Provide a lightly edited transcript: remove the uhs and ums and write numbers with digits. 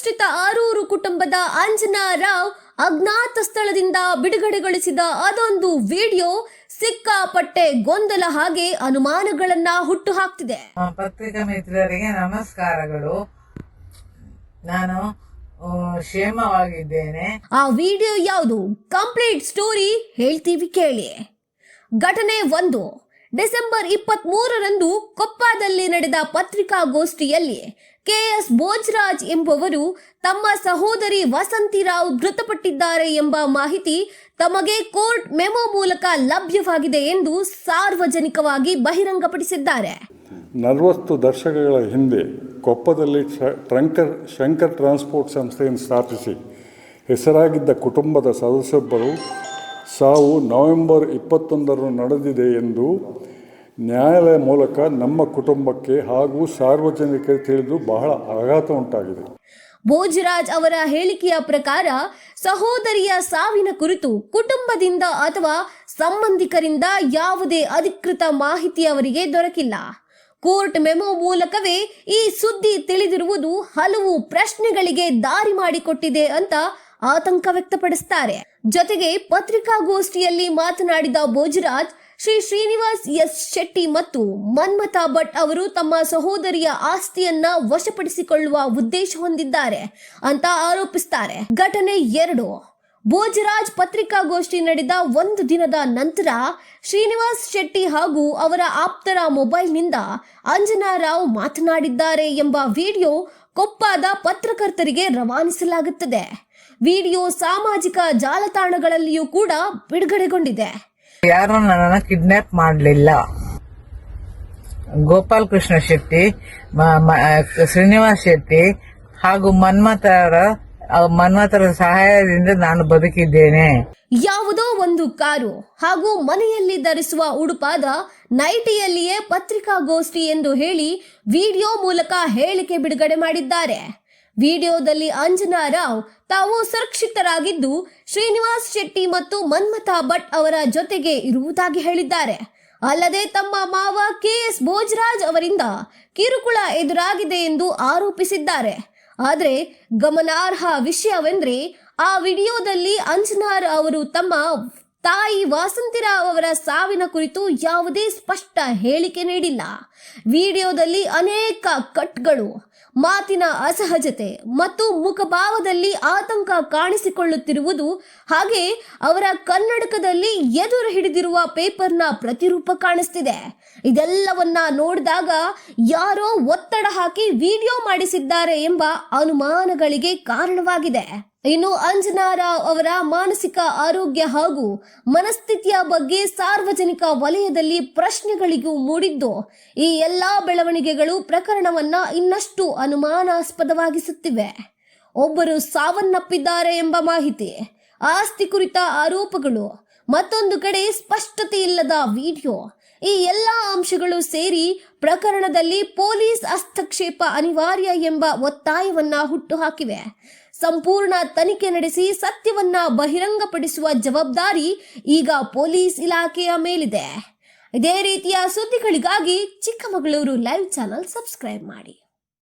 ಸಂತ್ರಸ್ತಿತ ಆರೂರು ಕುಟುಂಬದ ಅಂಜನಾ ರಾವ್ ಅಜ್ಞಾತ ಸ್ಥಳದಿಂದ ಬಿಡುಗಡೆಗೊಳಿಸಿದ ಅದೊಂದು ವಿಡಿಯೋ ಸಿಕ್ಕಾಪಟ್ಟೆ ಗೊಂದಲ ಹಾಗೆ ಅನುಮಾನಗಳನ್ನ ಹುಟ್ಟು ಹಾಕ್ತಿದೆ. ಪತ್ರಿಕಾ ಮಿತ್ರರಿಗೆ ನಮಸ್ಕಾರಗಳು. ನಾನು ಕ್ಷೇಮವಾಗಿದ್ದೇನೆ. ಆ ವಿಡಿಯೋ ಯಾವುದು? ಕಂಪ್ಲೀಟ್ ಸ್ಟೋರಿ ಹೇಳ್ತೀವಿ ಕೇಳಿ. ಘಟನೆ 1 ಡಿಸೆಂಬರ್ 23ರಂದು ಕೊಪ್ಪದಲ್ಲಿ ನಡೆದ ಪತ್ರಿಕಾಗೋಷ್ಠಿಯಲ್ಲಿ KS ಭೋಜರಾಜ್ ಎಂಬುವರು ತಮ್ಮ ಸಹೋದರಿ ವಸಂತಿ ರಾವ್ ಮೃತಪಟ್ಟಿದ್ದಾರೆ ಎಂಬ ಮಾಹಿತಿ ತಮಗೆ ಕೋರ್ಟ್ ಮೆಮೊ ಮೂಲಕ ಲಭ್ಯವಾಗಿದೆ ಎಂದು ಸಾರ್ವಜನಿಕವಾಗಿ ಬಹಿರಂಗಪಡಿಸಿದ್ದಾರೆ. 40 ದಶಕಗಳ ಹಿಂದೆ ಕೊಪ್ಪದಲ್ಲಿ ಶಂಕರ್ ಟ್ರಾನ್ಸ್ಪೋರ್ಟ್ ಸಂಸ್ಥೆಯನ್ನು ಸ್ಥಾಪಿಸಿ ಹೆಸರಾಗಿದ್ದ ಕುಟುಂಬದ ಸದಸ್ಯೊಬ್ಬರು ಸಾವು ನವೆಂಬರ್ 21ರಂದು ನಡೆದಿದೆ ಎಂದು ನ್ಯಾಯಾಲಯ ಮೂಲಕ ನಮ್ಮ ಕುಟುಂಬಕ್ಕೆ ಹಾಗೂ ಸಾರ್ವಜನಿಕರಿಗೆ ತಿಳಿದು ಬಹಳ ಆಘಾತ ಉಂಟಾಗಿದೆ. ಭೋಜರಾಜ್ ಅವರ ಹೇಳಿಕೆಯ ಪ್ರಕಾರ ಸಹೋದರಿಯ ಸಾವಿನ ಕುರಿತು ಕುಟುಂಬದಿಂದ ಅಥವಾ ಸಂಬಂಧಿಕರಿಂದ ಯಾವುದೇ ಅಧಿಕೃತ ಮಾಹಿತಿ ಅವರಿಗೆ ದೊರಕಿಲ್ಲ. ಕೋರ್ಟ್ ಮೆಮೊ ಮೂಲಕವೇ ಈ ಸುದ್ದಿ ತಿಳಿದಿರುವುದು ಹಲವು ಪ್ರಶ್ನೆಗಳಿಗೆ ದಾರಿ ಮಾಡಿಕೊಟ್ಟಿದೆ ಅಂತ ಆತಂಕ ವ್ಯಕ್ತಪಡಿಸುತ್ತಾರೆ. ಜೊತೆಗೆ ಪತ್ರಿಕಾಗೋಷ್ಠಿಯಲ್ಲಿ ಮಾತನಾಡಿದ ಭೋಜರಾಜ್ ಶ್ರೀನಿವಾಸ್ ಎಸ್ ಶೆಟ್ಟಿ ಮತ್ತು ಮನ್ಮಥಾ ಭಟ್ ಅವರು ತಮ್ಮ ಸಹೋದರಿಯ ಆಸ್ತಿಯನ್ನ ವಶಪಡಿಸಿಕೊಳ್ಳುವ ಉದ್ದೇಶ ಹೊಂದಿದ್ದಾರೆ ಅಂತ ಆರೋಪಿಸುತ್ತಾರೆ. ಘಟನೆ 2 ಭೋಜರಾಜ್ ಪತ್ರಿಕಾಗೋಷ್ಠಿ ನಡೆದ 1 ದಿನದ ನಂತರ ಶ್ರೀನಿವಾಸ್ ಶೆಟ್ಟಿ ಹಾಗೂ ಅವರ ಆಪ್ತರ ಮೊಬೈಲ್ನಿಂದ ಅಂಜನಾ ರಾವ್ ಮಾತನಾಡಿದ್ದಾರೆ ಎಂಬ ವಿಡಿಯೋ ಕೊಪ್ಪದ ಪತ್ರಕರ್ತರಿಗೆ ರವಾನಿಸಲಾಗುತ್ತದೆ. ವಿಡಿಯೋ ಸಾಮಾಜಿಕ ಜಾಲತಾಣಗಳಲ್ಲಿಯೂ ಕೂಡ ಬಿಡುಗಡೆಗೊಂಡಿದೆ. ಯಾರು ನನ್ನನ್ನು ಕಿಡ್ನಾಪ್ ಮಾಡಲಿಲ್ಲ. ಗೋಪಾಲ್ ಕೃಷ್ಣ ಶೆಟ್ಟಿ, ಶ್ರೀನಿವಾಸ್ ಶೆಟ್ಟಿ ಹಾಗೂ ಮನ್ಮಥರ ಸಹಾಯದಿಂದ ನಾನು ಬದುಕಿದ್ದೇನೆ. ಯಾವುದೋ ಒಂದು ಕಾರು ಹಾಗೂ ಮನೆಯಲ್ಲಿ ಧರಿಸುವ ಉಡುಪಾದ ನೈಟಿಯಲ್ಲಿಯೇ ಪತ್ರಿಕಾಗೋಷ್ಠಿ ಎಂದು ಹೇಳಿ ವಿಡಿಯೋ ಮೂಲಕ ಹೇಳಿಕೆ ಬಿಡುಗಡೆ ಮಾಡಿದ್ದಾರೆ. ವಿಡಿಯೋದಲ್ಲಿ ಅಂಜನಾ ರಾವ್ ತಾವು ಸುರಕ್ಷಿತರಾಗಿದ್ದು ಶ್ರೀನಿವಾಸ್ ಶೆಟ್ಟಿ ಮತ್ತು ಮನ್ಮಥಾ ಭಟ್ ಅವರ ಜೊತೆಗೆ ಇರುವುದಾಗಿ ಹೇಳಿದ್ದಾರೆ. ಅಲ್ಲದೆ ತಮ್ಮ ಮಾವ KS ಭೋಜರಾಜ್ ಅವರಿಂದ ಕಿರುಕುಳ ಎದುರಾಗಿದೆ ಎಂದು ಆರೋಪಿಸಿದ್ದಾರೆ. ಆದರೆ ಗಮನಾರ್ಹ ವಿಷಯವೆಂದರೆ ಆ ವಿಡಿಯೋದಲ್ಲಿ ಅಂಜನಾ ಅವರು ತಮ್ಮ ತಾಯಿ ವಸಂತಿರಾವ್ ಅವರ ಸಾವಿನ ಕುರಿತು ಯಾವುದೇ ಸ್ಪಷ್ಟ ಹೇಳಿಕೆ ನೀಡಿಲ್ಲ. ವಿಡಿಯೋದಲ್ಲಿ ಅನೇಕ ಕಟ್ಗಳು, ಮಾತಿನ ಅಸಹಜತೆ ಮತ್ತು ಮುಖಭಾವದಲ್ಲಿ ಆತಂಕ ಕಾಣಿಸಿಕೊಳ್ಳುತ್ತಿರುವುದು ಹಾಗೆ ಅವರ ಕನ್ನಡಕದಲ್ಲಿ ಎದುರು ಹಿಡಿದಿರುವ ಪೇಪರ್ನ ಪ್ರತಿರೂಪ ಕಾಣಿಸ್ತಿದೆ. ಇದೆಲ್ಲವನ್ನ ನೋಡಿದಾಗ ಯಾರೋ ಒತ್ತಡ ಹಾಕಿ ವಿಡಿಯೋ ಮಾಡಿಸಿದ್ದಾರೆ ಎಂಬ ಅನುಮಾನಗಳಿಗೆ ಕಾರಣವಾಗಿದೆ. ಇನ್ನು ಅಂಜನಾ ರಾವ್ ಅವರ ಮಾನಸಿಕ ಆರೋಗ್ಯ ಹಾಗೂ ಮನಸ್ಥಿತಿಯ ಬಗ್ಗೆ ಸಾರ್ವಜನಿಕ ವಲಯದಲ್ಲಿ ಪ್ರಶ್ನೆಗಳಿಗೂ ಮೂಡಿದ್ದು ಈ ಎಲ್ಲಾ ಬೆಳವಣಿಗೆಗಳು ಪ್ರಕರಣವನ್ನ ಇನ್ನಷ್ಟು ಅನುಮಾನಾಸ್ಪದವಾಗಿಸುತ್ತಿವೆ. ಒಬ್ಬರು ಸಾವನ್ನಪ್ಪಿದ್ದಾರೆ ಎಂಬ ಮಾಹಿತಿ, ಆಸ್ತಿ ಕುರಿತ ಆರೋಪಗಳು, ಮತ್ತೊಂದು ಕಡೆ ಸ್ಪಷ್ಟತೆ ಇಲ್ಲದ ವಿಡಿಯೋ, ಈ ಎಲ್ಲಾ ಅಂಶಗಳು ಸೇರಿ ಪ್ರಕರಣದಲ್ಲಿ ಪೊಲೀಸ್ ಹಸ್ತಕ್ಷೇಪ ಅನಿವಾರ್ಯ ಎಂಬ ಒತ್ತಾಯವನ್ನ ಹುಟ್ಟುಹಾಕಿವೆ. ಸಂಪೂರ್ಣ ತನಿಖೆ ನಡೆಸಿ ಸತ್ಯವನ್ನ ಬಹಿರಂಗಪಡಿಸುವ ಜವಾಬ್ದಾರಿ ಈಗ ಪೊಲೀಸ್ ಇಲಾಖೆಯ ಮೇಲಿದೆ. ಇದೇ ರೀತಿಯ ಸುದ್ದಿಗಳಿಗಾಗಿ ಚಿಕ್ಕಮಗಳೂರು ಲೈವ್ ಚಾನೆಲ್ ಸಬ್ಸ್ಕ್ರೈಬ್ ಮಾಡಿ.